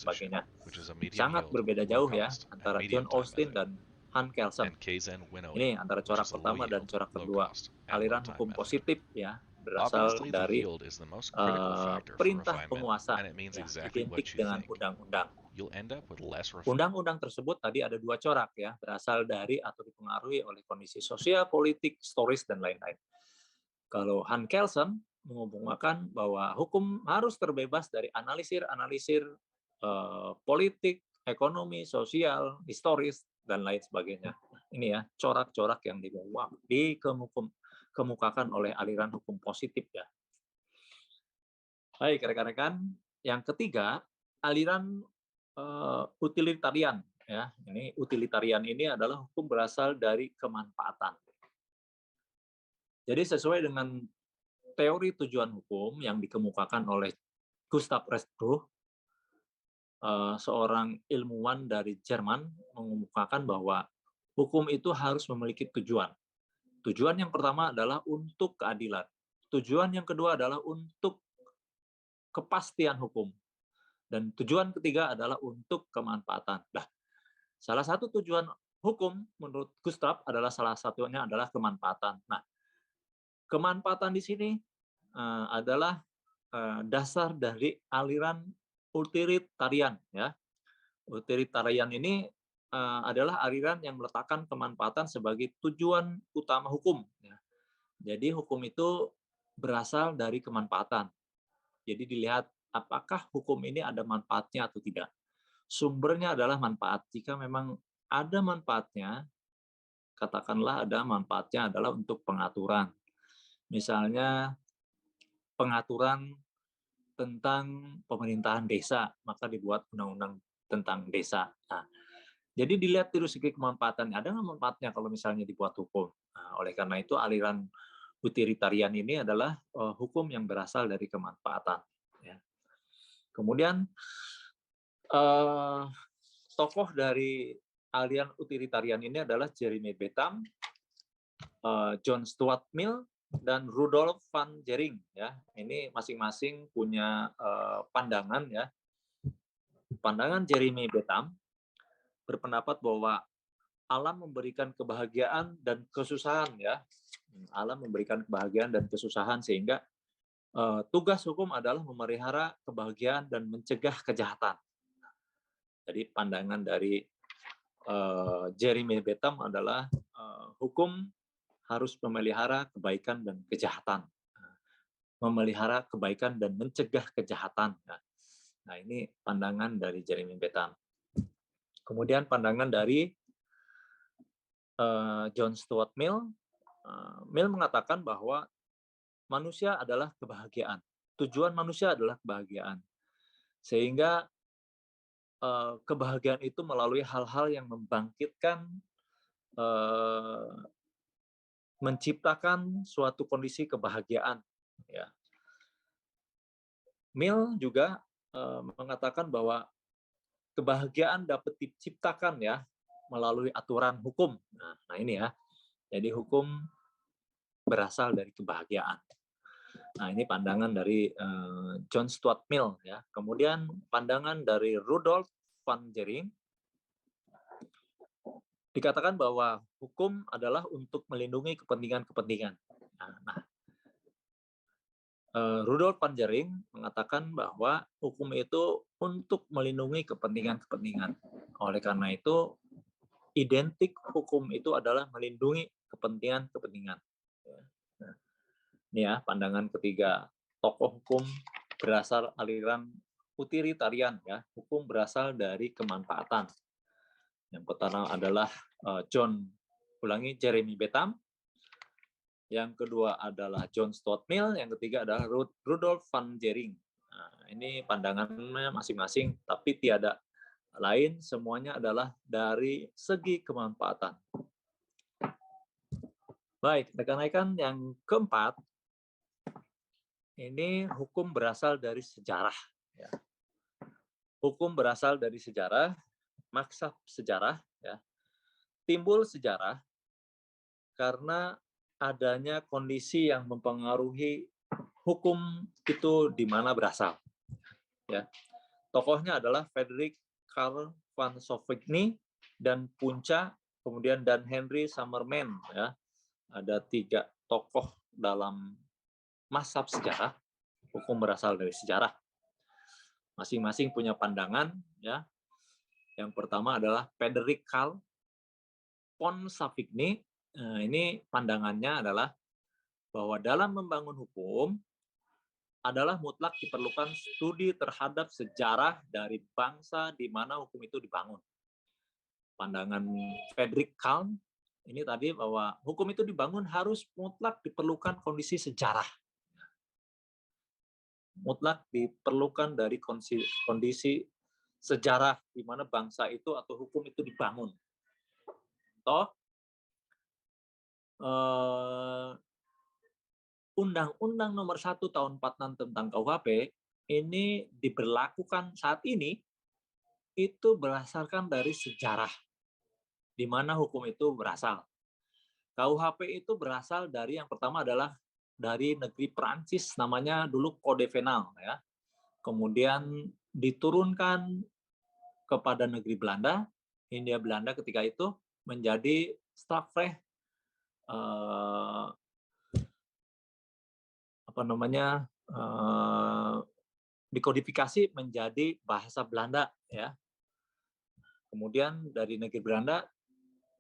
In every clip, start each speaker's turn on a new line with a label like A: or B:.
A: sebagainya.
B: which is a medium
A: Sangat
B: yield,
A: berbeda
B: low
A: jauh ya
B: cost, and
A: antara
B: medium
A: John
B: time
A: Austin
B: method,
A: dan Hans Kelsen.
B: and Kaizen Winnowing,
A: Ini antara
B: which
A: corak
B: is a low
A: pertama dan
B: yield,
A: corak
B: low
A: kedua.
B: cost, and low
A: Aliran
B: time
A: hukum
B: method.
A: positif ya berasal
B: Obviously, the
A: dari
B: yield is the most critical factor for
A: perintah
B: refinement,
A: penguasa
B: and it means
A: ya,
B: exactly
A: identik
B: what you
A: dengan
B: think.
A: undang-undang.
B: You'll end up with less
A: Undang-undang tersebut tadi ada dua corak ya, berasal dari atau dipengaruhi oleh kondisi sosial, politik, historis, dan lain-lain. Kalau Hans Kelsen mengemukakan bahwa hukum harus terbebas dari analisir politik, ekonomi, sosial, historis, dan lain sebagainya. Ini ya, corak-corak yang dikemukakan oleh aliran hukum positif ya. Baik, rekan-rekan. Yang ketiga, aliran utilitarian. Ya, ini utilitarian ini adalah hukum berasal dari kemanfaatan. Jadi sesuai dengan teori tujuan hukum yang dikemukakan oleh Gustav Reichsbruch, seorang ilmuwan dari Jerman mengemukakan bahwa hukum itu harus memiliki tujuan. Tujuan yang pertama adalah untuk keadilan. Tujuan yang kedua adalah untuk kepastian hukum. Dan tujuan ketiga adalah untuk kemanfaatan. Nah, salah satu tujuan hukum menurut Gustav adalah salah satunya adalah kemanfaatan. Nah, kemanfaatan di sini adalah dasar dari aliran utilitarian ya. Utilitarian ini adalah aliran yang meletakkan kemanfaatan sebagai tujuan utama hukum ya. Jadi hukum itu berasal dari kemanfaatan. Jadi dilihat apakah hukum ini ada manfaatnya atau tidak. Sumbernya adalah manfaat. Jika memang ada manfaatnya, katakanlah ada manfaatnya adalah untuk pengaturan. Misalnya pengaturan tentang pemerintahan desa, maka dibuat undang-undang tentang desa. Nah, jadi dilihat dari segi kemanfaatan, ada nggak manfaatnya kalau misalnya dibuat hukum. Nah, oleh karena itu aliran utilitarian ini adalah hukum yang berasal dari kemanfaatan. Ya. Kemudian tokoh dari aliran utilitarian ini adalah Jeremy Bentham, John Stuart Mill, dan Rudolf van Jering ya. Ini masing-masing punya pandangan ya. Pandangan Jeremy Bentham berpendapat bahwa alam memberikan kebahagiaan dan kesusahan ya. Alam memberikan kebahagiaan dan kesusahan sehingga tugas hukum adalah memelihara kebahagiaan dan mencegah kejahatan. Jadi pandangan dari Jeremy Bentham adalah hukum harus memelihara kebaikan dan kejahatan. Memelihara kebaikan dan mencegah kejahatan. Nah, ini pandangan dari Jeremy Bentham. Kemudian pandangan dari John Stuart Mill. Mill mengatakan bahwa manusia adalah kebahagiaan. Tujuan manusia adalah kebahagiaan. Sehingga kebahagiaan itu melalui hal-hal yang membangkitkan, menciptakan suatu kondisi kebahagiaan. Ya. Mill juga mengatakan bahwa kebahagiaan dapat diciptakan ya melalui aturan hukum. Nah ini ya. Jadi hukum berasal dari kebahagiaan. Nah ini pandangan dari John Stuart Mill ya. Kemudian pandangan dari Rudolf van Jering dikatakan bahwa hukum adalah untuk melindungi kepentingan-kepentingan. Rudolf van Jering mengatakan bahwa hukum itu untuk melindungi kepentingan-kepentingan. Oleh karena itu, identik hukum itu adalah melindungi kepentingan-kepentingan. Nah, ini ya pandangan ketiga tokoh hukum berasal aliran utilitarian ya. Hukum berasal dari kemanfaatan. Yang pertama adalah Jeremy Bentham. Yang kedua adalah John Stuart Mill, yang ketiga adalah Rudolf van Jering. Nah, ini pandangannya masing-masing, tapi tiada lain, semuanya adalah dari segi kemanfaatan. Baik, rekan-rekan yang keempat, ini hukum berasal dari sejarah. Ya. Hukum berasal dari sejarah, maksud sejarah, ya. Timbul sejarah karena adanya kondisi yang mempengaruhi hukum itu di mana berasal. Ya. Tokohnya adalah Frederik Karl van Savigny dan Punca, kemudian dan Henry Summerman. Ya, ada 3 tokoh dalam mazhab sejarah. Hukum berasal dari sejarah. Masing-masing punya pandangan. Ya, yang pertama adalah Frederik Karl van Savigny. Ini pandangannya adalah bahwa dalam membangun hukum adalah mutlak diperlukan studi terhadap sejarah dari bangsa di mana hukum itu dibangun. Pandangan Frederik Karl ini tadi bahwa hukum itu dibangun harus mutlak diperlukan kondisi sejarah. Mutlak diperlukan dari kondisi sejarah di mana bangsa itu atau hukum itu dibangun. Toh, Undang-Undang Nomor 1 Tahun 46 tentang KUHP ini diberlakukan saat ini itu berdasarkan dari sejarah di mana hukum itu berasal. KUHP itu berasal dari yang pertama adalah dari negeri Prancis, namanya dulu Code Penal, ya. Kemudian diturunkan kepada negeri Belanda, Hindia Belanda ketika itu menjadi strafrecht dikodifikasi menjadi bahasa Belanda, ya. Kemudian dari negeri Belanda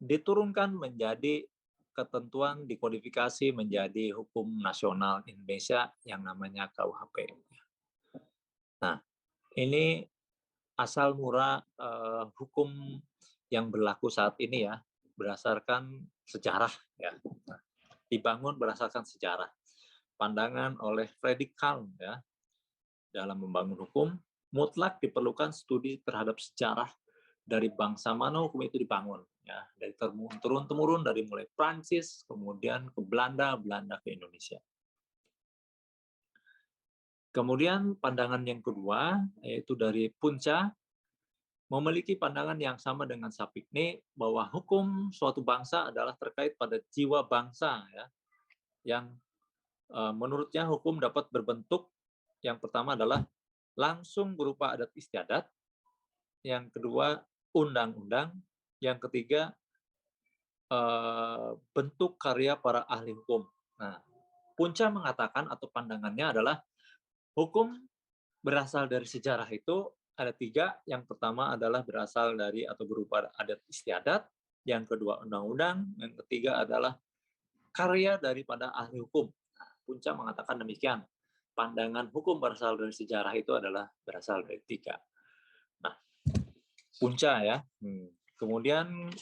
A: diturunkan menjadi ketentuan dikodifikasi menjadi hukum nasional Indonesia yang namanya KUHP. Nah, ini asal mula hukum yang berlaku saat ini, ya, berdasarkan sejarah, ya. Nah, dibangun berdasarkan sejarah. Pandangan oleh Frederik Karl, ya, dalam membangun hukum mutlak diperlukan studi terhadap sejarah dari bangsa mana hukum itu dibangun, ya, dari turun-temurun dari mulai Prancis kemudian ke Belanda, Belanda ke Indonesia. Kemudian pandangan yang kedua yaitu dari Punca, memiliki pandangan yang sama dengan Savigny bahwa hukum suatu bangsa adalah terkait pada jiwa bangsa, ya, yang menurutnya hukum dapat berbentuk yang pertama adalah langsung berupa adat istiadat, yang kedua undang-undang, yang ketiga bentuk karya para ahli hukum. Nah, Punca mengatakan atau pandangannya adalah hukum berasal dari sejarah itu ada 3. Yang pertama adalah berasal dari atau berupa adat istiadat, yang kedua undang-undang, yang ketiga adalah karya daripada ahli hukum. Nah, Punca mengatakan demikian. Pandangan hukum berasal dari sejarah itu adalah berasal dari 3. Nah, Punca, ya. Kemudian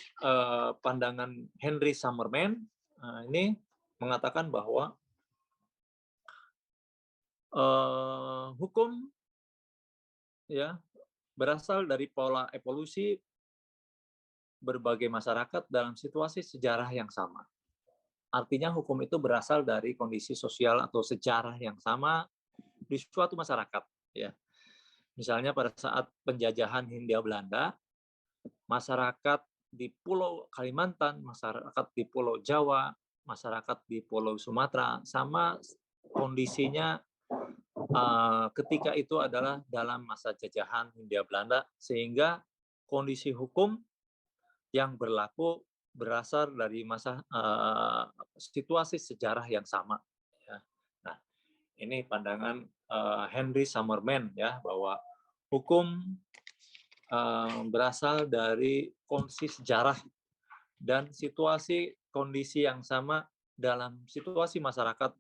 A: pandangan Henry Summerman ini mengatakan bahwa hukum, ya, berasal dari pola evolusi berbagai masyarakat dalam situasi sejarah yang sama. Artinya hukum itu berasal dari kondisi sosial atau sejarah yang sama di suatu masyarakat, ya. Misalnya pada saat penjajahan Hindia Belanda, masyarakat di Pulau Kalimantan, masyarakat di Pulau Jawa, masyarakat di Pulau Sumatera sama kondisinya ketika itu adalah dalam masa jajahan Hindia Belanda, sehingga kondisi hukum yang berlaku berasal dari masa situasi sejarah yang sama, ya. Nah, ini pandangan Henry Summerman, ya, bahwa hukum berasal dari kondisi sejarah dan situasi kondisi yang sama dalam situasi masyarakat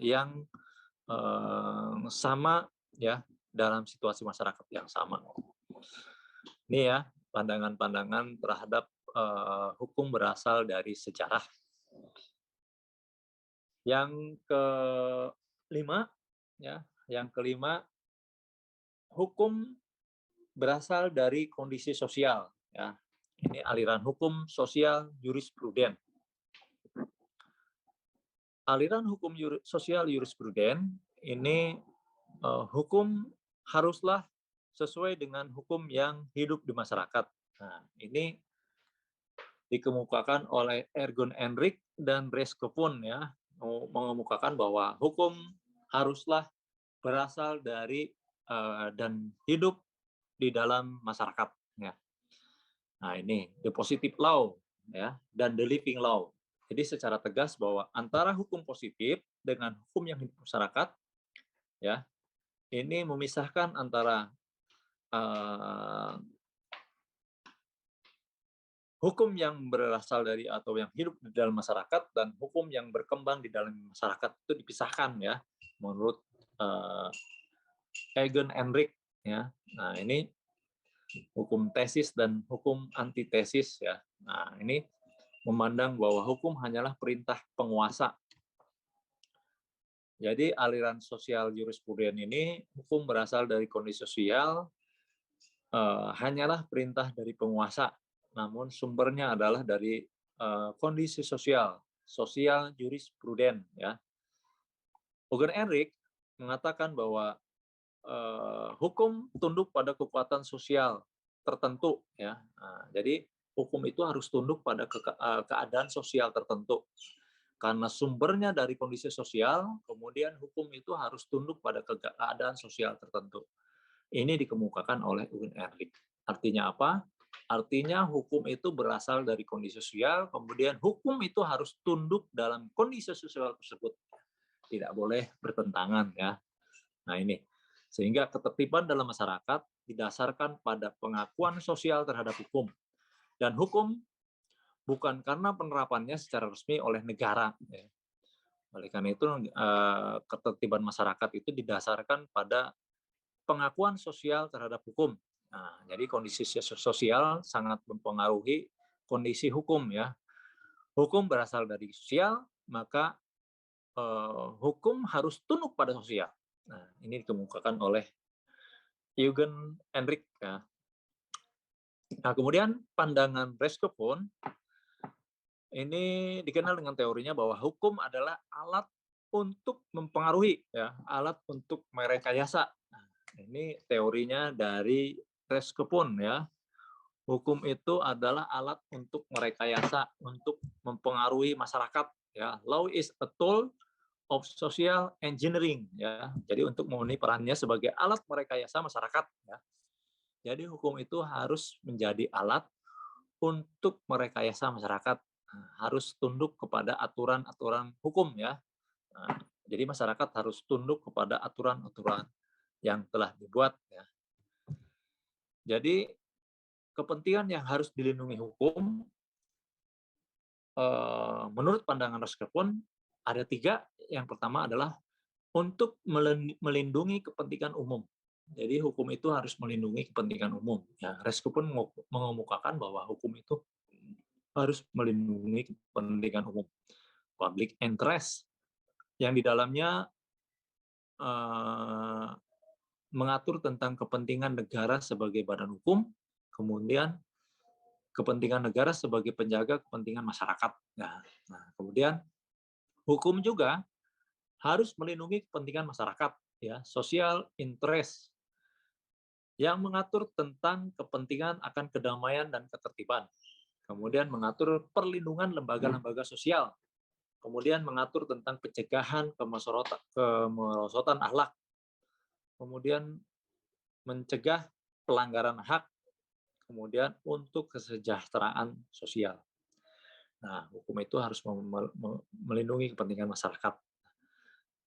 A: yang sama, ya, dalam situasi masyarakat yang sama. Ini, ya, pandangan-pandangan terhadap hukum berasal dari sejarah. Yang kelima, ya, hukum berasal dari kondisi sosial, ya. Ini aliran hukum sosial jurispruden. Aliran hukum sosial jurispruden ini hukum haruslah sesuai dengan hukum yang hidup di masyarakat. Nah, ini dikemukakan oleh Ergun Enrik dan Reskopun, ya, mengemukakan bahwa hukum haruslah berasal dari dan hidup di dalam masyarakat. Ya. Nah ini the positive law ya dan the living law. Jadi secara tegas bahwa antara hukum positif dengan hukum yang hidup masyarakat ya ini memisahkan antara hukum yang berasal dari atau yang hidup di dalam masyarakat dan hukum yang berkembang di dalam masyarakat itu dipisahkan ya menurut Egon Enrich ya. Nah, ini hukum tesis dan hukum antitesis ya. Nah, ini memandang bahwa hukum hanyalah perintah penguasa. Jadi aliran sosial jurispruden ini hukum berasal dari kondisi sosial hanyalah perintah dari penguasa, namun sumbernya adalah dari kondisi sosial jurispruden ya. Egon Enrich mengatakan bahwa hukum tunduk pada kekuatan sosial tertentu ya. Nah, jadi hukum itu harus tunduk pada keadaan sosial tertentu. Karena sumbernya dari kondisi sosial, kemudian hukum itu harus tunduk pada keadaan sosial tertentu. Ini dikemukakan oleh Egon Enrich. Artinya apa? Artinya hukum itu berasal dari kondisi sosial, kemudian hukum itu harus tunduk dalam kondisi sosial tersebut. Tidak boleh bertentangan ya. Nah ini, sehingga ketertiban dalam masyarakat didasarkan pada pengakuan sosial terhadap hukum. Dan hukum bukan karena penerapannya secara resmi oleh negara. Oleh karena itu, ketertiban masyarakat itu didasarkan pada pengakuan sosial terhadap hukum. Nah, jadi kondisi sosial sangat mempengaruhi kondisi hukum ya. Hukum berasal dari sosial, maka hukum harus tunduk pada sosial. Nah, ini dikemukakan oleh Egon Enrich. Ya. Nah, kemudian pandangan Rescoe ini dikenal dengan teorinya bahwa hukum adalah alat untuk mempengaruhi, ya, alat untuk merekayasa. Nah, ini teorinya dari Rescoe ya. Hukum itu adalah alat untuk merekayasa, untuk mempengaruhi masyarakat. Ya, law is a tool of social engineering. Ya, jadi untuk memenuhi perannya sebagai alat merekayasa masyarakat. Ya. Jadi hukum itu harus menjadi alat untuk merekayasa masyarakat. Harus tunduk kepada aturan-aturan hukum ya. Nah, jadi masyarakat harus tunduk kepada aturan-aturan yang telah dibuat ya. Jadi kepentingan yang harus dilindungi hukum menurut pandangan Rescoe ada 3. Yang pertama adalah untuk melindungi kepentingan umum. Jadi hukum itu harus melindungi kepentingan umum. Ya, Rescoe mengemukakan bahwa hukum itu harus melindungi kepentingan umum, public interest, yang di dalamnya mengatur tentang kepentingan negara sebagai badan hukum, kemudian kepentingan negara sebagai penjaga kepentingan masyarakat. Nah, kemudian hukum juga harus melindungi kepentingan masyarakat, ya, social interest, yang mengatur tentang kepentingan akan kedamaian dan ketertiban. Kemudian mengatur perlindungan lembaga-lembaga sosial. Kemudian mengatur tentang pencegahan kemerosotan akhlak. Kemudian mencegah pelanggaran hak. Kemudian untuk kesejahteraan sosial. Nah, hukum itu harus melindungi kepentingan masyarakat.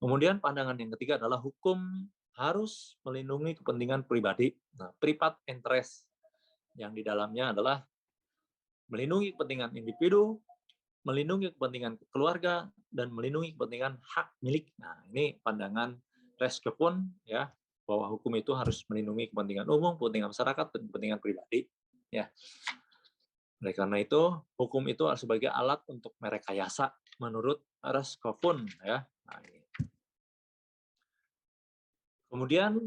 A: Kemudian pandangan yang ketiga adalah hukum harus melindungi kepentingan pribadi. Nah, private interest, yang di dalamnya adalah melindungi kepentingan individu, melindungi kepentingan keluarga, dan melindungi kepentingan hak milik. Nah, ini pandangan Rescoe ya, bahwa hukum itu harus melindungi kepentingan umum, kepentingan masyarakat, dan kepentingan pribadi. Ya. Oleh karena itu, hukum itu sebagai alat untuk merekayasa menurut Rescoe ya. Nah, ini. Kemudian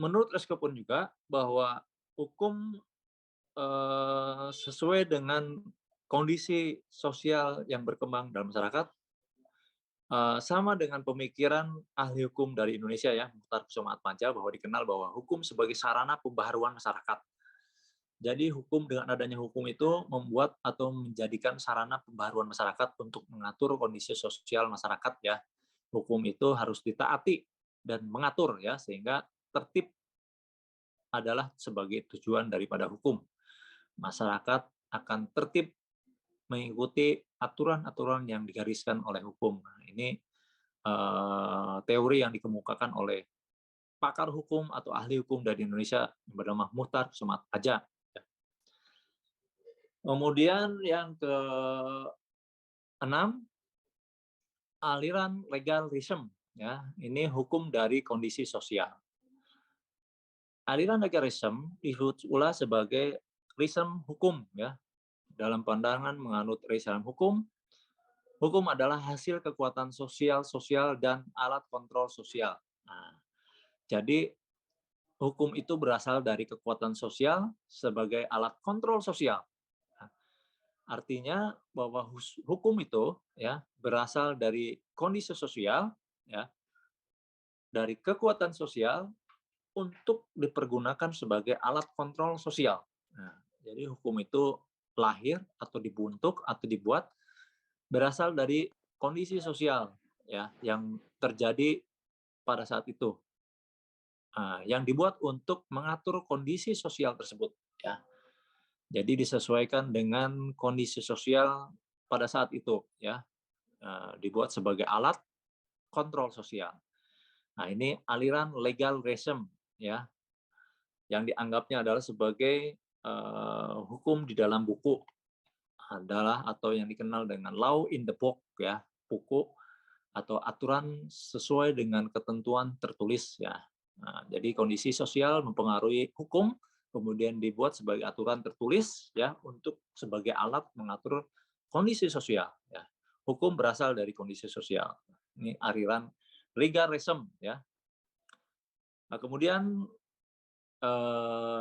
A: menurut Rescoe juga bahwa hukum sesuai dengan kondisi sosial yang berkembang dalam masyarakat sama dengan pemikiran ahli hukum dari Indonesia ya, Muhtar Kusumaatmadja, bahwa dikenal bahwa hukum sebagai sarana pembaharuan masyarakat. Jadi hukum, dengan adanya hukum itu membuat atau menjadikan sarana pembaharuan masyarakat untuk mengatur kondisi sosial masyarakat ya. Hukum itu harus ditaati dan mengatur ya, sehingga tertib adalah sebagai tujuan daripada hukum. Masyarakat akan tertib mengikuti aturan-aturan yang digariskan oleh hukum. Nah, ini teori yang dikemukakan oleh pakar hukum atau ahli hukum dari Indonesia yang bernama Muhtar Somad Aja. Kemudian yang keenam, aliran legalisme. Ya, ini hukum dari kondisi sosial. Aliran legalisme disebut pula sebagai reason hukum. Ya, dalam pandangan menganut reason hukum, hukum adalah hasil kekuatan sosial dan alat kontrol sosial. Nah, jadi hukum itu berasal dari kekuatan sosial sebagai alat kontrol sosial. Artinya bahwa hukum itu ya berasal dari kondisi sosial, ya, dari kekuatan sosial untuk dipergunakan sebagai alat kontrol sosial. Nah, jadi hukum itu lahir atau dibentuk atau dibuat berasal dari kondisi sosial ya yang terjadi pada saat itu. Yang dibuat untuk mengatur kondisi sosial tersebut ya. Jadi disesuaikan dengan kondisi sosial pada saat itu ya. Dibuat sebagai alat kontrol sosial. Nah, ini aliran legalisme ya. Yang dianggapnya adalah sebagai hukum di dalam buku adalah atau yang dikenal dengan law in the book ya, buku atau aturan sesuai dengan ketentuan tertulis ya. Nah, jadi kondisi sosial mempengaruhi hukum, kemudian dibuat sebagai aturan tertulis ya untuk sebagai alat mengatur kondisi sosial ya. Hukum berasal dari kondisi sosial. Ini aliran legalisme ya. Nah, kemudian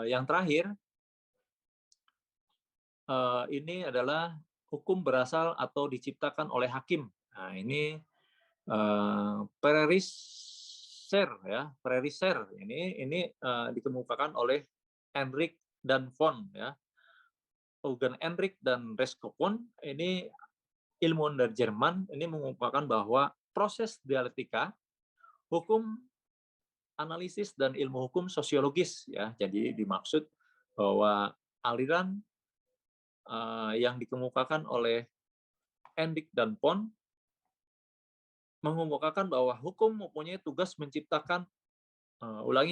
A: yang terakhir ini adalah hukum berasal atau diciptakan oleh hakim. Nah, ini Preriser ini dikemukakan oleh Enrik dan von ya. Eugen Enrik dan Reskopon ini ilmuwan dari Jerman ini mengemukakan bahwa proses dialektika, hukum analisis dan ilmu hukum sosiologis ya. Jadi dimaksud bahwa aliran yang dikemukakan oleh Enrik dan von mengemukakan bahwa hukum mempunyai tugas menciptakan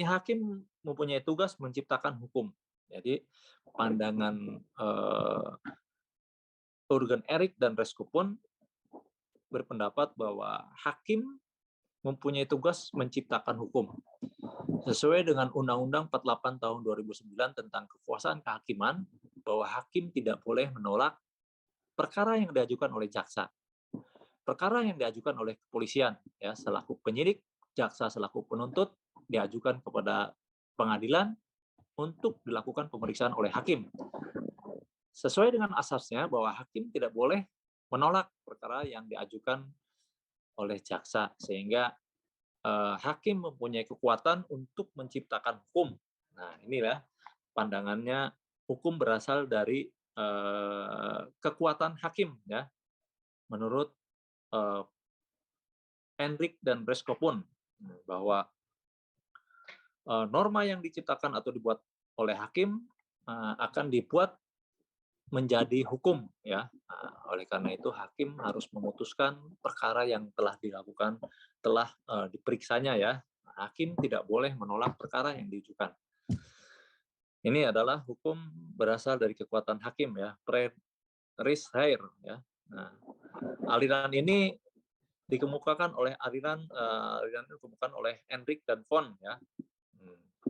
A: hakim mempunyai tugas menciptakan hukum. Jadi pandangan Eugen Erik dan Reskopon berpendapat bahwa hakim mempunyai tugas menciptakan hukum. Sesuai dengan Undang-Undang 48 tahun 2009 tentang kekuasaan kehakiman, bahwa hakim tidak boleh menolak perkara yang diajukan oleh jaksa. Perkara yang diajukan oleh kepolisian ya selaku penyidik, jaksa selaku penuntut diajukan kepada pengadilan untuk dilakukan pemeriksaan oleh hakim. Sesuai dengan asasnya bahwa hakim tidak boleh menolak perkara yang diajukan oleh jaksa sehingga hakim mempunyai kekuatan untuk menciptakan hukum. Nah, inilah pandangannya hukum berasal dari kekuatan hakim ya. Menurut Enrik dan Reskopon bahwa norma yang diciptakan atau dibuat oleh hakim akan dibuat menjadi hukum ya. Oleh karena itu hakim harus memutuskan perkara yang telah dilakukan, telah diperiksanya ya. Hakim tidak boleh menolak perkara yang diajukan. Ini adalah hukum berasal dari kekuatan hakim ya, Preriser ya. Nah, aliran ini dikemukakan oleh dikemukakan oleh Enrik dan von ya.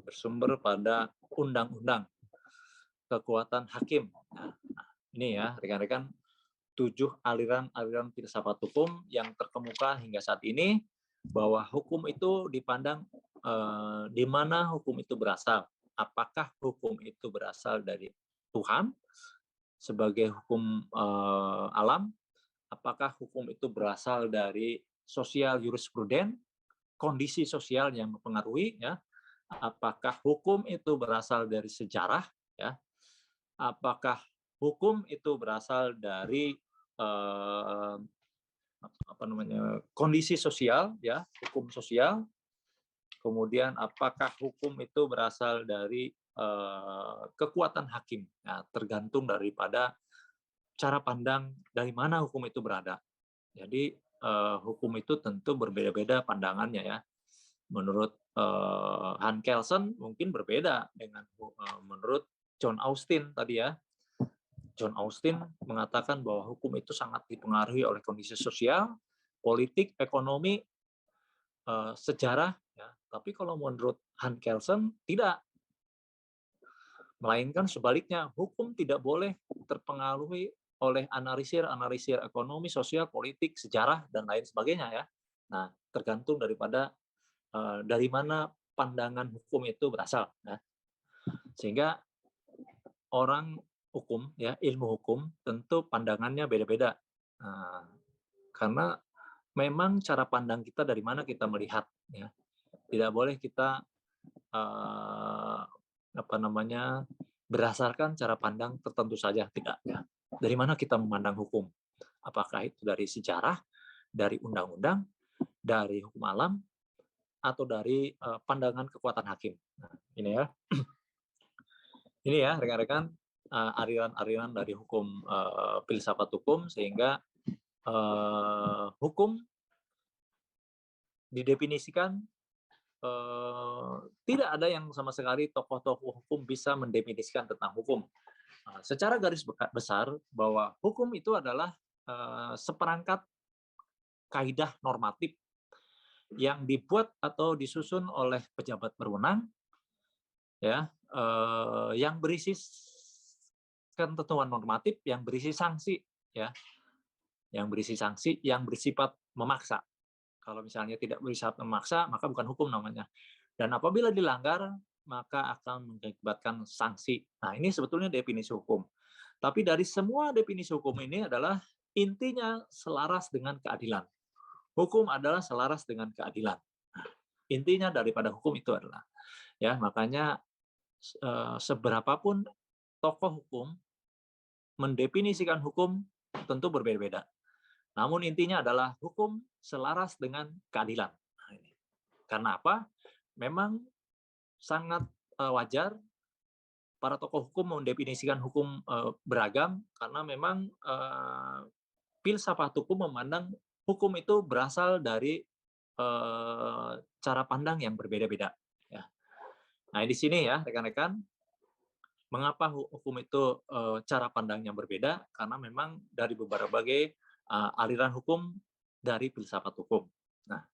A: Bersumber pada undang-undang kekuatan hakim. Nah, ini ya rekan-rekan 7 aliran filsafat hukum yang terkemuka hingga saat ini, bahwa hukum itu dipandang di mana hukum itu berasal. Apakah hukum itu berasal dari Tuhan sebagai hukum alam? Apakah hukum itu berasal dari sosial jurispruden, kondisi sosial yang mempengaruhi ya? Apakah hukum itu berasal dari sejarah ya? Apakah hukum itu berasal dari kondisi sosial ya, hukum sosial, kemudian apakah hukum itu berasal dari kekuatan hakim. Nah, tergantung daripada cara pandang dari mana hukum itu berada. Jadi hukum itu tentu berbeda-beda pandangannya ya. Menurut Hans Kelsen mungkin berbeda dengan menurut John Austin tadi ya. John Austin mengatakan bahwa hukum itu sangat dipengaruhi oleh kondisi sosial, politik, ekonomi, sejarah. Ya. Tapi kalau menurut Hans Kelsen tidak. Melainkan sebaliknya, hukum tidak boleh terpengaruhi oleh analisir ekonomi, sosial, politik, sejarah, dan lain sebagainya ya. Nah, tergantung daripada dari mana pandangan hukum itu berasal. Ya. Sehingga orang hukum, ya ilmu hukum, tentu pandangannya beda-beda. Nah, karena memang cara pandang kita dari mana kita melihat. Ya. Tidak boleh kita berdasarkan cara pandang tertentu saja, tidak ya. Dari mana kita memandang hukum? Apakah itu dari sejarah, dari undang-undang, dari hukum alam, atau dari pandangan kekuatan hakim? Nah, ini ya. Ini ya rekan-rekan aliran-aliran dari hukum filsafat hukum, sehingga hukum didefinisikan tidak ada yang sama sekali tokoh-tokoh hukum bisa mendefinisikan tentang hukum. Secara garis besar bahwa hukum itu adalah seperangkat kaidah normatif yang dibuat atau disusun oleh pejabat berwenang, ya, yang berisi ketentuan normatif, yang berisi sanksi, ya, yang berisi sanksi, yang bersifat memaksa. Kalau misalnya tidak bersifat memaksa, maka bukan hukum namanya. Dan apabila dilanggar, maka akan mengakibatkan sanksi. Nah, ini sebetulnya definisi hukum. Tapi dari semua definisi hukum ini adalah intinya selaras dengan keadilan. Hukum adalah selaras dengan keadilan. Nah, intinya daripada hukum itu adalah, ya makanya seberapapun tokoh hukum mendefinisikan hukum tentu berbeda-beda. Namun intinya adalah hukum selaras dengan keadilan. Nah, ini. Karena apa? Memang sangat wajar para tokoh hukum mendefinisikan hukum beragam, karena memang filsafat hukum memandang hukum itu berasal dari cara pandang yang berbeda-beda. Ya. Nah, di sini ya rekan-rekan, mengapa hukum itu cara pandang yang berbeda? Karena memang dari berbagai aliran hukum dari filsafat hukum. Nah,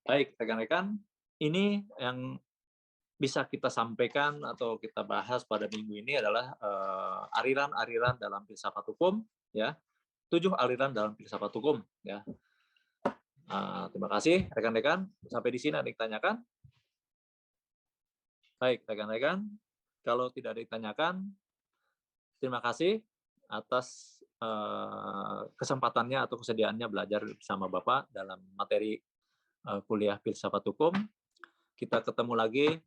A: baik rekan-rekan, ini yang bisa kita sampaikan atau kita bahas pada minggu ini adalah aliran-aliran dalam filsafat hukum, ya, 7 aliran dalam filsafat hukum, ya. Terima kasih rekan-rekan. Sampai di sini ada yang ditanyakan? Baik rekan-rekan, kalau tidak ada yang ditanyakan, terima kasih atas kesempatannya atau kesediaannya belajar bersama Bapak dalam materi kuliah filsafat hukum. Kita ketemu lagi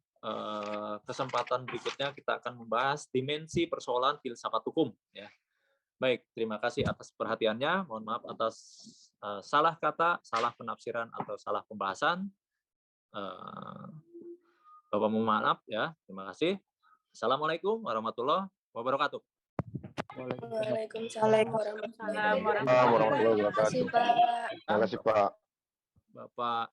A: kesempatan berikutnya, kita akan membahas dimensi persoalan filsafat hukum. Ya. Baik, terima kasih atas perhatiannya. Mohon maaf atas salah kata, salah penafsiran, atau salah pembahasan. Bapak mohon maaf ya. Terima kasih. Assalamualaikum warahmatullahi wabarakatuh.
C: Waalaikumsalam warahmatullahi
D: warahmatullahi
C: wabarakatuh.
D: wabarakatuh. Terima kasih Pak.
A: Bapak